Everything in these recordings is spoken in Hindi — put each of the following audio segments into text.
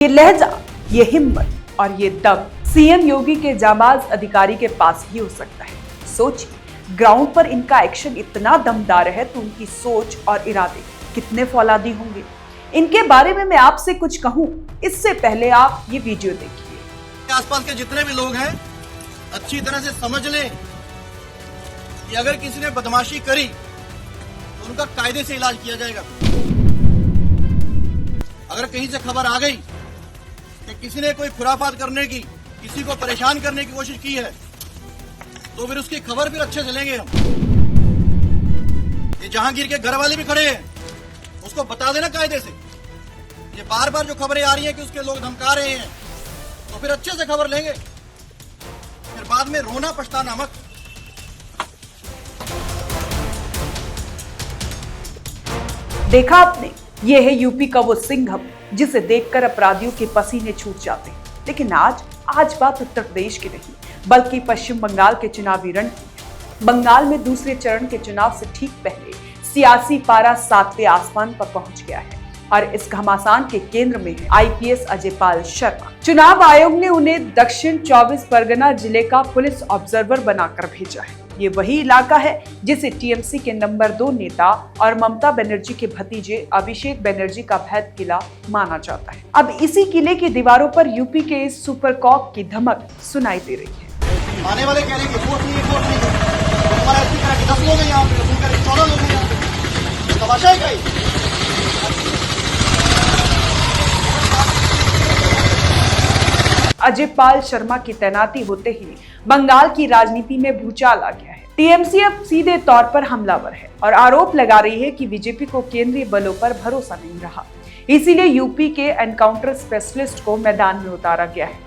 ये लहजा, ये हिम्मत और ये दम सीएम योगी के जाबाज अधिकारी के पास ही हो सकता है। सोचिए, ग्राउंड पर इनका एक्शन इतना दमदार है तो उनकी सोच और इरादे कितने फौलादी होंगे। इनके बारे में मैं आपसे कुछ कहूं, इससे पहले आप ये वीडियो देखिए। आसपास के जितने भी लोग हैं अच्छी तरह से समझ लें कि अगर किसी ने बदमाशी करी तो उनका कायदे से इलाज किया जाएगा। अगर कहीं से खबर आ गई कि किसी ने कोई खुराफात करने की, किसी को परेशान करने की कोशिश की है, तो फिर उसकी खबर फिर अच्छे से लेंगे हम। ये जहांगीर के घर वाले भी खड़े हैं, उसको बता देना कायदे से। ये बार बार जो खबरें आ रही हैं कि उसके लोग धमका रहे हैं, तो फिर अच्छे से खबर लेंगे, फिर बाद में रोना पछताना मत। देखा आपने, ये है यूपी का वो सिंघम जिसे देखकर अपराधियों के पसीने छूट जाते हैं। लेकिन आज बात उत्तर प्रदेश की नहीं, बल्कि पश्चिम बंगाल के चुनावी रण की है। बंगाल में दूसरे चरण के चुनाव से ठीक पहले सियासी पारा 7वें आसमान पर पहुंच गया है और इस घमासान के केंद्र में है आईपीएस अजयपाल शर्मा। चुनाव आयोग ने उन्हें दक्षिण 24 परगना जिले का पुलिस ऑब्जर्वर बनाकर भेजा है। ये वही इलाका है जिसे टीएमसी के नंबर 2 नेता और ममता बनर्जी के भतीजे अभिषेक बनर्जी का भैद किला माना जाता है। अब इसी किले की दीवारों पर यूपी के इस सुपर कॉप की धमक सुनाई दे रही है। आने वाले कह रहे हैं वोट नहीं हमारा इसी तरह के 10 लोग हैं यहाँ पे, 14 लोग हैं यहाँ पे, तमाशा है कहीं। अजयपाल शर्मा की तैनाती होते ही बंगाल की राजनीति में भूचाल आ गया है। टीएमसी अब सीधे तौर पर हमलावर है और आरोप लगा रही है कि बीजेपी को केंद्रीय बलों पर भरोसा नहीं रहा, इसीलिए यूपी के एनकाउंटर स्पेशलिस्ट को मैदान में उतारा गया है।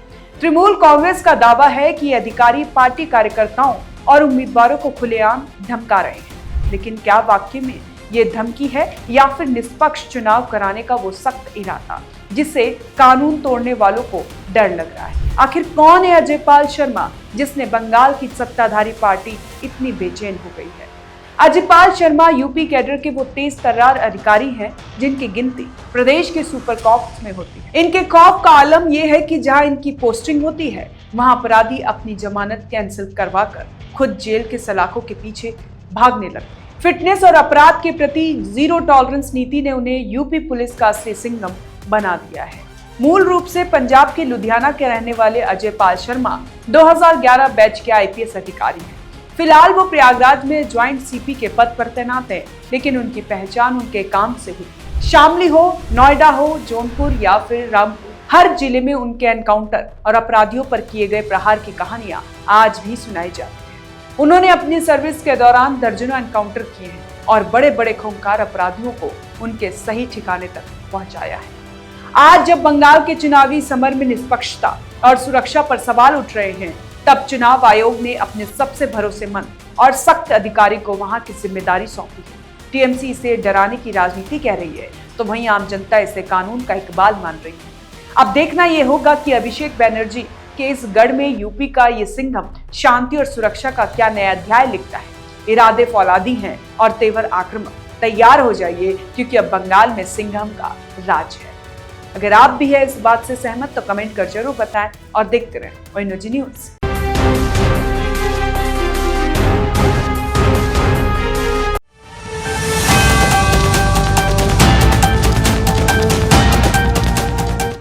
तृणमूल कांग्रेस का दावा है कि अधिकारी पार्टी कार्यकर्ताओं और उम्मीदवारों को खुलेआम धमका रहे हैं, लेकिन क्या वाकई में ये धमकी है या फिर निष्पक्ष चुनाव कराने का वो सख्त इरादा जिससे कानून तोड़ने वालों को डर लग रहा है। आखिर कौन है अजयपाल शर्मा जिसने बंगाल की सत्ताधारी पार्टी इतनी बेचैन हो गई है? अजयपाल शर्मा यूपी कैडर के वो तेज तर्रार अधिकारी हैं जिनकी गिनती प्रदेश के सुपर कॉप्स में होती है। इनके खौफ का आलम यह है कि जहां इनकी पोस्टिंग होती है वहां अपराधी अपनी जमानत कैंसिल करवाकर खुद जेल के सलाखों के पीछे भागने लगते हैं। फिटनेस और अपराध के प्रति जीरो टॉलरेंस नीति ने उन्हें यूपी पुलिस का असली सिंघम बना दिया है। मूल रूप से पंजाब के लुधियाना के रहने वाले अजयपाल शर्मा 2011 बैच के आईपीएस अधिकारी हैं। फिलहाल वो प्रयागराज में ज्वाइंट सीपी के पद पर तैनात हैं, लेकिन उनकी पहचान उनके काम से हुई। शामली हो, नोएडा हो, जौनपुर या फिर रामपुर, हर जिले में उनके एनकाउंटर और अपराधियों पर किए गए प्रहार की कहानियां आज भी सुनाई जाती है। उन्होंने अपनी सर्विस के दौरान दर्जनों एनकाउंटर किए हैं और बड़े बड़े खूंखार अपराधियों को उनके सही ठिकाने तक पहुंचाया है। आज जब बंगाल के चुनावी समर में निष्पक्षता और सुरक्षा पर सवाल उठ रहे हैं, तब चुनाव आयोग ने अपने सबसे भरोसेमंद और सख्त अधिकारी को वहां की जिम्मेदारी सौंपी है। टीएमसी इसे डराने की राजनीति कह रही है, तो वहीं आम जनता इसे कानून का इकबाल मान रही है। अब देखना यह होगा कि अभिषेक बनर्जी के इस गढ़ में यूपी का ये सिंघम शांति और सुरक्षा का क्या नया अध्याय लिखता है। इरादे फौलादी हैं और तेवर आक्रामक। तैयार हो जाइए, क्योंकि अब बंगाल में सिंघम का राज है। अगर आप भी है इस बात से सहमत तो कमेंट कर जरूर बताएं और देखते रहें ONG न्यूज़।